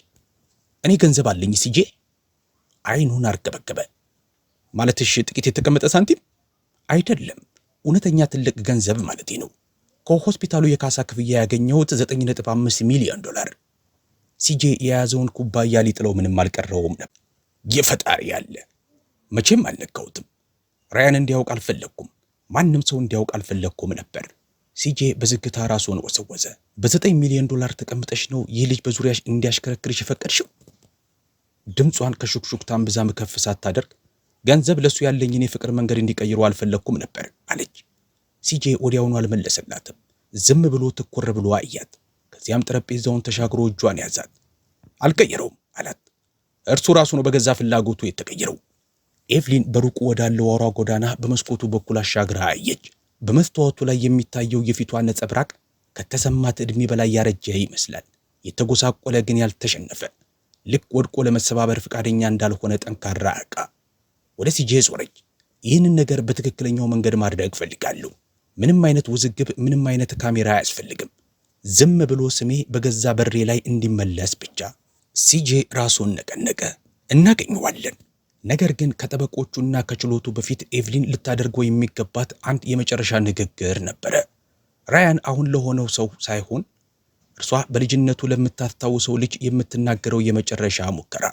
እኔ ገንዘብ አለኝ ሲጄ። አይኑን አርገበገበ። ማለትሽ ጥቂት የተቀመጠ ሳንቲም? አይደለም፣ እውነተኛ ትልቅ ገንዘብ ማለቴ ነው። ከሆስፒታሉ የካሳ ክፍያ ያገኘሁት $9.5 ሚሊዮን። ሲጄ የያዘውን ኩባያ ሊጥለው ምንም አልቀረውም ነበር። የፈጣሪ ያለ፣ መቼም አልነካሁትም። ራያን እንዲያውቅ አልፈለግኩም። ማንም ሰው እንዲያውቅ አልፈለግኩም ነበር። ሲጄ በዝግታ ራሱን ወሰወሰ። $9 ሚሊዮን ተቀምጠሽ ነው ይህ ልጅ በዙሪያሽ እንዲያሽከረክርሽ የፈቀድሽው? ድምጿን ከሹክሹክታም ብዛም ከፍ ሳታደርግ ገንዘብ ለሱ ያለኝን የፍቅር መንገድ እንዲቀይሩ አልፈለግኩም ነበር አለች። ሲጄ ወዲያውኑ አልመለሰላትም። ዝም ብሎ ትኩር ብሎ አያት። ከዚያም ጠረጴዛውን ተሻግሮ እጇን ያዛት። አልቀየረውም አላት። እርሱ ራሱ ነው በገዛ ፍላጎቱ የተቀየረው። ኤቭሊን በሩቁ ወዳለው አውራ ጎዳና በመስኮቱ በኩል አሻግራ አየች። በመስተዋቱ ላይ የሚታየው የፊቷ ነጸብራቅ ከተሰማት ዕድሜ በላይ ያረጀ ይመስላል። የተጎሳቆለ ግን ያልተሸነፈ፣ ልክ ወድቆ ለመሰባበር ፈቃደኛ እንዳልሆነ ጠንካራ ዕቃ። ወደ ሲጄ ዞረች። ይህንን ነገር በትክክለኛው መንገድ ማድረግ እፈልጋለሁ። ምንም አይነት ውዝግብ፣ ምንም አይነት ካሜራ አያስፈልግም። ዝም ብሎ ስሜ በገዛ በሬ ላይ እንዲመለስ ብቻ። ሲጄ ራሱን ነቀነቀ። እናገኘዋለን። ነገር ግን ከጠበቆቹና ከችሎቱ በፊት ኤቭሊን ልታደርገው የሚገባት አንድ የመጨረሻ ንግግር ነበረ። ራያን አሁን ለሆነው ሰው ሳይሆን እርሷ በልጅነቱ ለምታስታውሰው ልጅ የምትናገረው የመጨረሻ ሙከራ።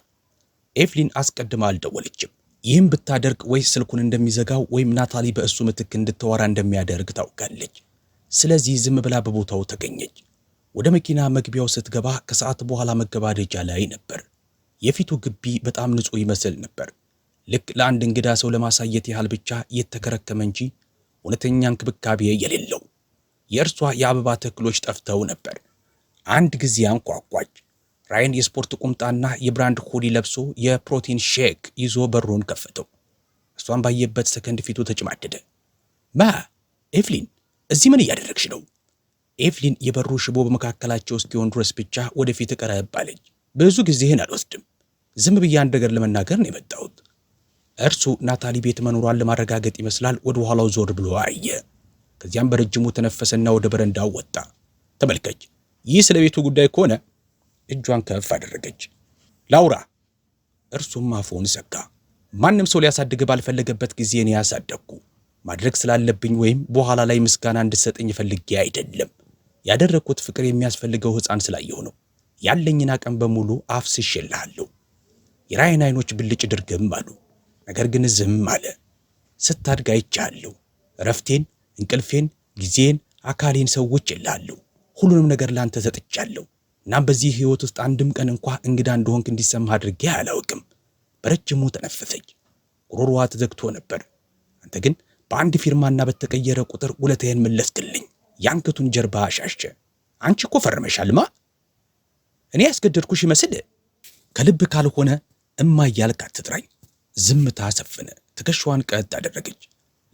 ኤቭሊን አስቀድማ አልደወለችም። ይህም ብታደርግ ወይ ስልኩን እንደሚዘጋው ወይም ናታሊ በእሱ ምትክ እንድትወራ እንደሚያደርግ ታውቃለች። ስለዚህ ዝም ብላ በቦታው ተገኘች። ወደ መኪና መግቢያው ስትገባ ከሰዓት በኋላ መገባደጃ ላይ ነበር። የፊቱ ግቢ በጣም ንጹህ ይመስል ነበር። ልክ ለአንድ እንግዳ ሰው ለማሳየት ያህል ብቻ የተከረከመ እንጂ እውነተኛ እንክብካቤ የሌለው። የእርሷ የአበባ ተክሎች ጠፍተው ነበር። አንድ ጊዜ አንኳኳች። ራያን የስፖርት ቁምጣና የብራንድ ሁዲ ለብሶ የፕሮቲን ሼክ ይዞ በሩን ከፈተው። እሷን ባየበት ሰከንድ ፊቱ ተጨማደደ። ኤቭሊን፣ እዚህ ምን እያደረግሽ ነው? ኤቭሊን የበሩ ሽቦ በመካከላቸው እስኪሆን ድረስ ብቻ ወደፊት ቀረብ አለች። ብዙ ጊዜህን አልወስድም። ዝም ብዬ አንድ ነገር ለመናገር ነው የመጣሁት። እርሱ ናታሊ ቤት መኖሯን ለማረጋገጥ ይመስላል ወደ ኋላው ዞር ብሎ አየ። ከዚያም በረጅሙ ተነፈሰና ወደ በረንዳው ወጣ። ተመልከች፣ ይህ ስለ ቤቱ ጉዳይ ከሆነ እጇን ከፍ አደረገች። ላውራ። እርሱም አፉን ዘጋ። ማንም ሰው ሊያሳድግ ባልፈለገበት ጊዜ እኔ ያሳደግኩ ማድረግ ስላለብኝ ወይም በኋላ ላይ ምስጋና እንድሰጠኝ ፈልጌ አይደለም። ያደረኩት ፍቅር የሚያስፈልገው ሕፃን ስላየሁ ነው። ያለኝን አቅም በሙሉ አፍስሼልሃለሁ። የራያን አይኖች ብልጭ ድርግም አሉ። ነገር ግን ዝም አለ። ስታድግ አይቻለሁ። እረፍቴን፣ እንቅልፌን፣ ጊዜን፣ አካሌን ሰውቼልሃለሁ። ሁሉንም ነገር ላንተ ሰጥቻለሁ። እናም በዚህ ህይወት ውስጥ አንድም ቀን እንኳ እንግዳ እንደሆንክ እንዲሰማህ አድርጌ አላውቅም። በረጅሙ ተነፈሰች። ጉሮሮዋ ተዘግቶ ነበር። አንተ ግን በአንድ ፊርማና በተቀየረ ቁጥር ውለታዬን መለስክልኝ። የአንገቱን ጀርባ አሻሸ። አንቺ እኮ ፈርመሻልማ። እኔ ያስገደድኩሽ ይመስል? ከልብ ካልሆነ እማያልክ አትጥራኝ። ዝምታ ሰፈነ። ትከሻዋን ቀጥ አደረገች።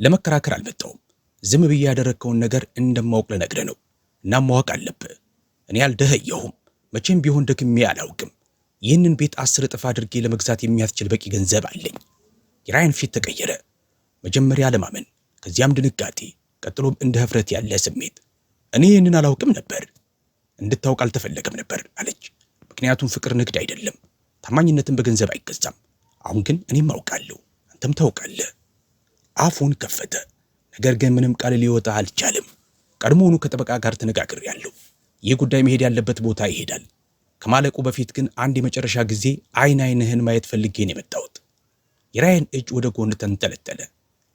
ለመከራከር አልመጣሁም። ዝም ብዬ ያደረግከውን ነገር እንደማውቅ ልነግርህ ነው። እናም ማወቅ አለብህ። እኔ አልደኸየሁም። መቼም ቢሆን ደክሜ አላውቅም። ይህንን ቤት 10 እጥፍ አድርጌ ለመግዛት የሚያስችል በቂ ገንዘብ አለኝ። የራያን ፊት ተቀየረ። መጀመሪያ ለማመን፣ ከዚያም ድንጋጤ፣ ቀጥሎም እንደ ህፍረት ያለ ስሜት። እኔ ይህንን አላውቅም ነበር። እንድታውቅ አልተፈለገም ነበር አለች። ምክንያቱም ፍቅር ንግድ አይደለም። ታማኝነትን በገንዘብ አይገዛም። አሁን ግን እኔም አውቃለሁ፣ አንተም ታውቃለህ። አፉን ከፈተ። ነገር ግን ምንም ቃል ሊወጣ አልቻለም። ቀድሞውኑ ከጠበቃ ጋር ተነጋግሬያለሁ። ይህ ጉዳይ መሄድ ያለበት ቦታ ይሄዳል። ከማለቁ በፊት ግን አንድ የመጨረሻ ጊዜ አይንህን ማየት ፈልጌ ነው የመጣሁት። የራያን እጅ ወደ ጎን ተንጠለጠለ።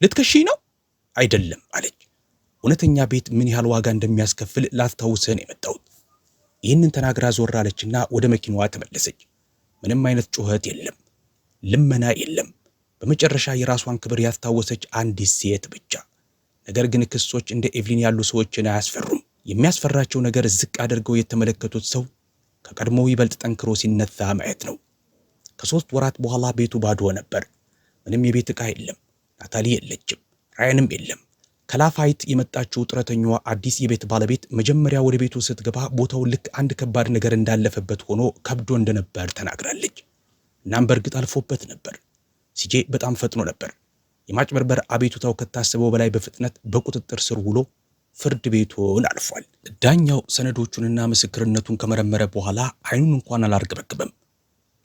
ልትከሺኝ ነው? አይደለም አለች። እውነተኛ ቤት ምን ያህል ዋጋ እንደሚያስከፍል ላስታውስህ ነው የመጣሁት። ይህንን ተናግራ ዞር አለችና ወደ መኪናዋ ተመለሰች። ምንም አይነት ጩኸት የለም፣ ልመና የለም። በመጨረሻ የራሷን ክብር ያስታወሰች አንዲት ሴት ብቻ። ነገር ግን ክሶች እንደ ኤቭሊን ያሉ ሰዎችን አያስፈሩም። የሚያስፈራቸው ነገር ዝቅ አድርገው የተመለከቱት ሰው ከቀድሞው ይበልጥ ጠንክሮ ሲነሳ ማየት ነው። ከ3 ወራት በኋላ ቤቱ ባዶ ነበር። ምንም የቤት ዕቃ የለም። ናታሊ የለችም፣ ራያንም የለም። ከላፋይት የመጣችው ጡረተኛዋ አዲስ የቤት ባለቤት መጀመሪያ ወደ ቤቱ ስትገባ ቦታው ልክ አንድ ከባድ ነገር እንዳለፈበት ሆኖ ከብዶ እንደነበር ተናግራለች። እናም በእርግጥ አልፎበት ነበር። ሲጄ በጣም ፈጥኖ ነበር። የማጭበርበር አቤቱታው ከታሰበው በላይ በፍጥነት በቁጥጥር ስር ውሎ ፍርድ ቤቱን አልፏል። ዳኛው ሰነዶቹንና ምስክርነቱን ከመረመረ በኋላ አይኑን እንኳን አላርገበገበም።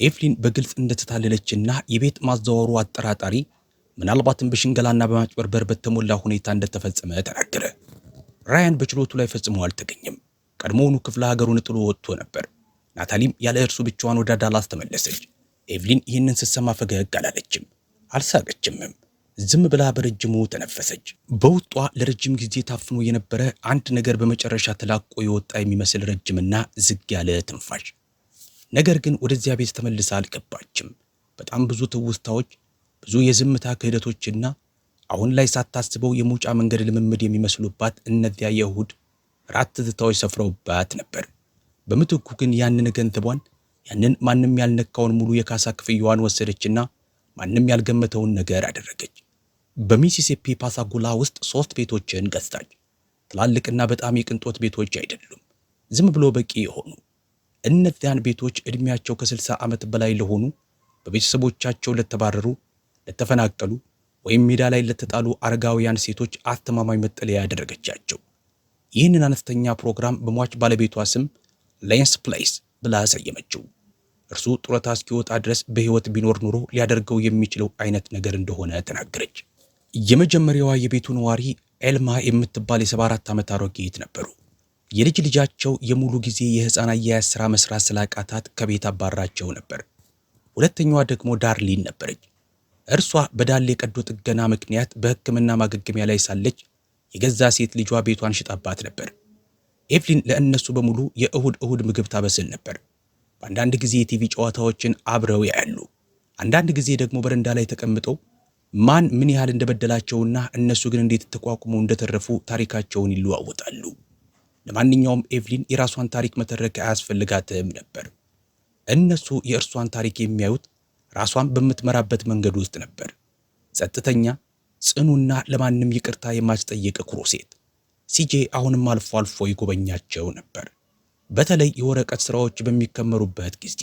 ኤቭሊን በግልጽ እንደተታለለችና የቤት ማዘዋወሩ አጠራጣሪ ምናልባትም በሽንገላና በማጭበርበር በተሞላ ሁኔታ እንደተፈጸመ ተናገረ። ራያን በችሎቱ ላይ ፈጽሞ አልተገኘም። ቀድሞውኑ ክፍለ ሀገሩን ጥሎ ወጥቶ ነበር። ናታሊም ያለ እርሱ ብቻዋን ወደ ዳላስ ተመለሰች። ኤቭሊን ይህንን ስትሰማ ፈገግ አላለችም፣ አልሳቀችምም። ዝም ብላ በረጅሙ ተነፈሰች። በውስጧ ለረጅም ጊዜ ታፍኖ የነበረ አንድ ነገር በመጨረሻ ተላቆ የወጣ የሚመስል ረጅምና ዝግ ያለ ትንፋሽ። ነገር ግን ወደዚያ ቤት ተመልሳ አልገባችም። በጣም ብዙ ትውስታዎች፣ ብዙ የዝምታ ክህደቶችና አሁን ላይ ሳታስበው የመውጫ መንገድ ልምምድ የሚመስሉባት እነዚያ የእሁድ ራት ትዝታዎች ሰፍረውባት ነበር። በምትኩ ግን ያንን ገንዘቧን፣ ያንን ማንም ያልነካውን ሙሉ የካሳ ክፍያዋን ወሰደችና ማንም ያልገመተውን ነገር አደረገች። በሚሲሲፒ ፓሳጉላ ውስጥ 3 ቤቶችን ገዝታች። ትላልቅና በጣም የቅንጦት ቤቶች አይደሉም፣ ዝም ብሎ በቂ የሆኑ። እነዚያን ቤቶች ዕድሜያቸው ከ60 ዓመት በላይ ለሆኑ፣ በቤተሰቦቻቸው ለተባረሩ፣ ለተፈናቀሉ ወይም ሜዳ ላይ ለተጣሉ አረጋውያን ሴቶች አስተማማኝ መጠለያ ያደረገቻቸው። ይህንን አነስተኛ ፕሮግራም በሟች ባለቤቷ ስም ሌንስ ፕሌስ ብላ ሰየመችው። እርሱ ጡረታ እስኪወጣ ድረስ በሕይወት ቢኖር ኑሮ ሊያደርገው የሚችለው አይነት ነገር እንደሆነ ተናገረች። የመጀመሪያዋ የቤቱ ነዋሪ ኤልማ የምትባል የ74 ዓመት አሮጊት ነበሩ። የልጅ ልጃቸው የሙሉ ጊዜ የሕፃን አያያዝ ሥራ መስራት ስላቃታት ከቤት አባራቸው ነበር። ሁለተኛዋ ደግሞ ዳርሊን ነበረች። እርሷ በዳሌ ቀዶ ጥገና ምክንያት በሕክምና ማገገሚያ ላይ ሳለች የገዛ ሴት ልጇ ቤቷን ሽጣባት ነበር። ኤቭሊን ለእነሱ በሙሉ የእሁድ እሁድ ምግብ ታበስል ነበር። በአንዳንድ ጊዜ የቲቪ ጨዋታዎችን አብረው ያያሉ። አንዳንድ ጊዜ ደግሞ በረንዳ ላይ ተቀምጠው ማን ምን ያህል እንደበደላቸውና እነሱ ግን እንዴት ተቋቁመው እንደተረፉ ታሪካቸውን ይለዋወጣሉ። ለማንኛውም ኤቭሊን የራሷን ታሪክ መተረክ አያስፈልጋትም ነበር። እነሱ የእርሷን ታሪክ የሚያዩት ራሷን በምትመራበት መንገድ ውስጥ ነበር። ጸጥተኛ፣ ጽኑና ለማንም ይቅርታ የማትጠይቅ ኩሩ ሴት። ሲጄ አሁንም አልፎ አልፎ ይጎበኛቸው ነበር። በተለይ የወረቀት ስራዎች በሚከመሩበት ጊዜ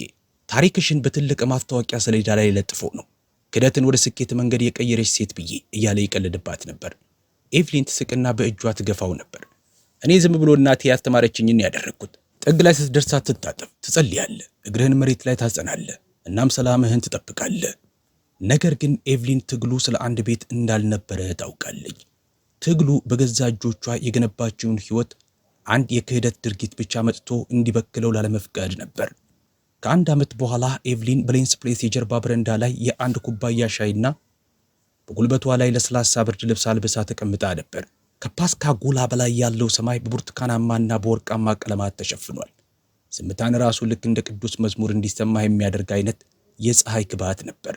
ታሪክሽን በትልቅ ማስታወቂያ ሰሌዳ ላይ ለጥፎ ነው ክደትን ወደ ስኬት መንገድ የቀየረች ሴት ብዬ እያለ ይቀልድባት ነበር። ኤቭሊን ትስቅና በእጇ ትገፋው ነበር። እኔ ዝም ብሎ እናቴ ያስተማረችኝን ያደረግኩት። ጥግ ላይ ስትደርስ ትታጠብ፣ ትጸልያለህ፣ እግርህን መሬት ላይ ታጸናለህ፣ እናም ሰላምህን ትጠብቃለህ። ነገር ግን ኤቭሊን ትግሉ ስለ አንድ ቤት እንዳልነበረ ታውቃለች። ትግሉ በገዛ እጆቿ የገነባችውን ሕይወት አንድ የክህደት ድርጊት ብቻ መጥቶ እንዲበክለው ላለመፍቀድ ነበር። ከአንድ ዓመት በኋላ ኤቭሊን በሌንስ ፕሌስ የጀርባ በረንዳ ላይ የአንድ ኩባያ ሻይና በጉልበቷ ላይ ለስላሳ ብርድ ልብስ አልብሳ ተቀምጣ ነበር። ከፓስካጎላ በላይ ያለው ሰማይ በብርቱካናማና በወርቃማ ቀለማት ተሸፍኗል። ዝምታን ራሱ ልክ እንደ ቅዱስ መዝሙር እንዲሰማ የሚያደርግ አይነት የፀሐይ ግባት ነበር።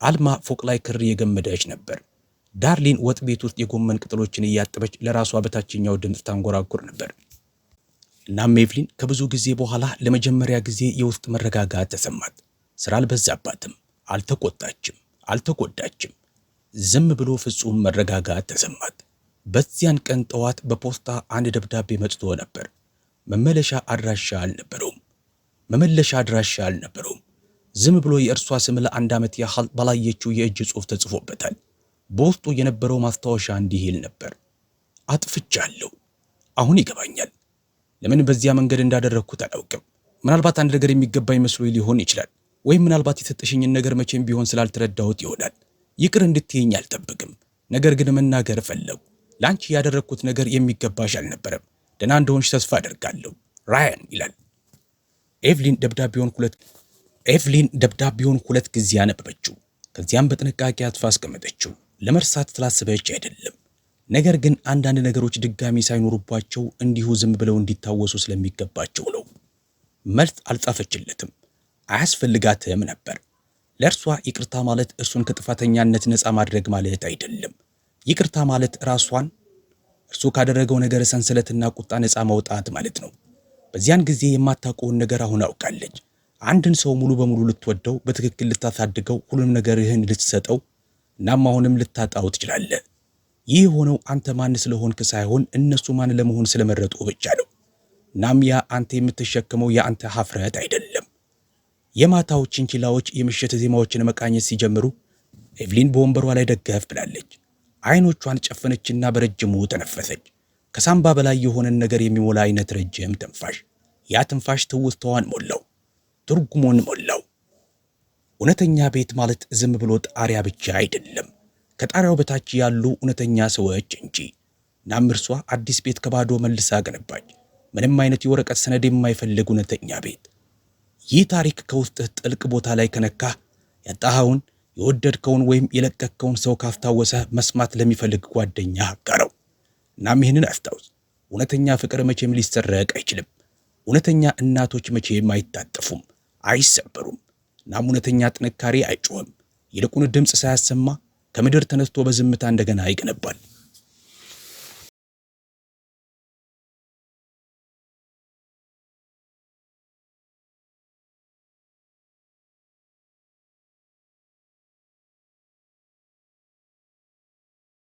አልማ ፎቅ ላይ ክር የገመደች ነበር። ዳርሊን ወጥ ቤት ውስጥ የጎመን ቅጠሎችን እያጠበች ለራሷ በታችኛው ድምፅ ታንጎራጉር ነበር። እናም ኤቭሊን ከብዙ ጊዜ በኋላ ለመጀመሪያ ጊዜ የውስጥ መረጋጋት ተሰማት። ስራ አልበዛባትም፣ አልተቆጣችም፣ አልተጎዳችም። ዝም ብሎ ፍጹም መረጋጋት ተሰማት። በዚያን ቀን ጠዋት በፖስታ አንድ ደብዳቤ መጥቶ ነበር። መመለሻ አድራሻ አልነበረውም። ዝም ብሎ የእርሷ ስም ለአንድ ዓመት ያህል ባላየችው የእጅ ጽሑፍ ተጽፎበታል። በውስጡ የነበረው ማስታወሻ እንዲህ ይል ነበር። አጥፍቻለሁ። አሁን ይገባኛል። ለምን በዚያ መንገድ እንዳደረግኩት አላውቅም። ምናልባት አንድ ነገር የሚገባኝ መስሎ ሊሆን ይችላል። ወይም ምናልባት የሰጠሽኝን ነገር መቼም ቢሆን ስላልተረዳሁት ይሆናል። ይቅር እንድትይኝ አልጠብቅም። ነገር ግን መናገር ፈለጉ። ለአንቺ ያደረግኩት ነገር የሚገባሽ አልነበረም። ደህና እንደሆንሽ ተስፋ አደርጋለሁ። ራያን ይላል። ኤቭሊን ደብዳቤውን ሁለት ጊዜ አነበበችው። ከዚያም በጥንቃቄ አጥፋ አስቀመጠችው። ለመርሳት ስላሰበች አይደለም። ነገር ግን አንዳንድ ነገሮች ድጋሚ ሳይኖሩባቸው እንዲሁ ዝም ብለው እንዲታወሱ ስለሚገባቸው ነው። መልስ አልጻፈችለትም። አያስፈልጋትም ነበር። ለእርሷ ይቅርታ ማለት እርሱን ከጥፋተኛነት ነፃ ማድረግ ማለት አይደለም። ይቅርታ ማለት ራሷን እርሱ ካደረገው ነገር ሰንሰለትና ቁጣ ነፃ ማውጣት ማለት ነው። በዚያን ጊዜ የማታውቀውን ነገር አሁን አውቃለች። አንድን ሰው ሙሉ በሙሉ ልትወደው፣ በትክክል ልታሳድገው፣ ሁሉንም ነገርህን ልትሰጠው፣ እናም አሁንም ልታጣው ትችላለህ። ይህ የሆነው አንተ ማን ስለሆንክ ሳይሆን እነሱ ማን ለመሆን ስለመረጡ ብቻ ነው። እናም ያ አንተ የምትሸከመው የአንተ ሀፍረት አይደለም። የማታው ችንችላዎች የምሽት ዜማዎችን መቃኘት ሲጀምሩ ኤቭሊን በወንበሯ ላይ ደገፍ ብላለች። አይኖቿን ጨፈነችና በረጅሙ ተነፈሰች። ከሳምባ በላይ የሆነን ነገር የሚሞላ አይነት ረጅም ትንፋሽ። ያ ትንፋሽ ትውስታዋን ሞላው፣ ትርጉሙን ሞላው። እውነተኛ ቤት ማለት ዝም ብሎ ጣሪያ ብቻ አይደለም፣ ከጣሪያው በታች ያሉ እውነተኛ ሰዎች እንጂ። እናም እርሷ አዲስ ቤት ከባዶ መልሳ ገነባች። ምንም አይነት የወረቀት ሰነድ የማይፈልግ እውነተኛ ቤት። ይህ ታሪክ ከውስጥህ ጥልቅ ቦታ ላይ ከነካህ፣ ያጣኸውን፣ የወደድከውን ወይም የለቀቅከውን ሰው ካስታወሰ መስማት ለሚፈልግ ጓደኛ አጋራው። እናም ይህንን አስታውስ፣ እውነተኛ ፍቅር መቼም ሊሰረቅ አይችልም። እውነተኛ እናቶች መቼም አይታጠፉም፣ አይሰበሩም። እናም እውነተኛ ጥንካሬ አይጮህም። ይልቁን ድምፅ ሳያሰማ ከምድር ተነስቶ በዝምታ እንደገና ይገነባል።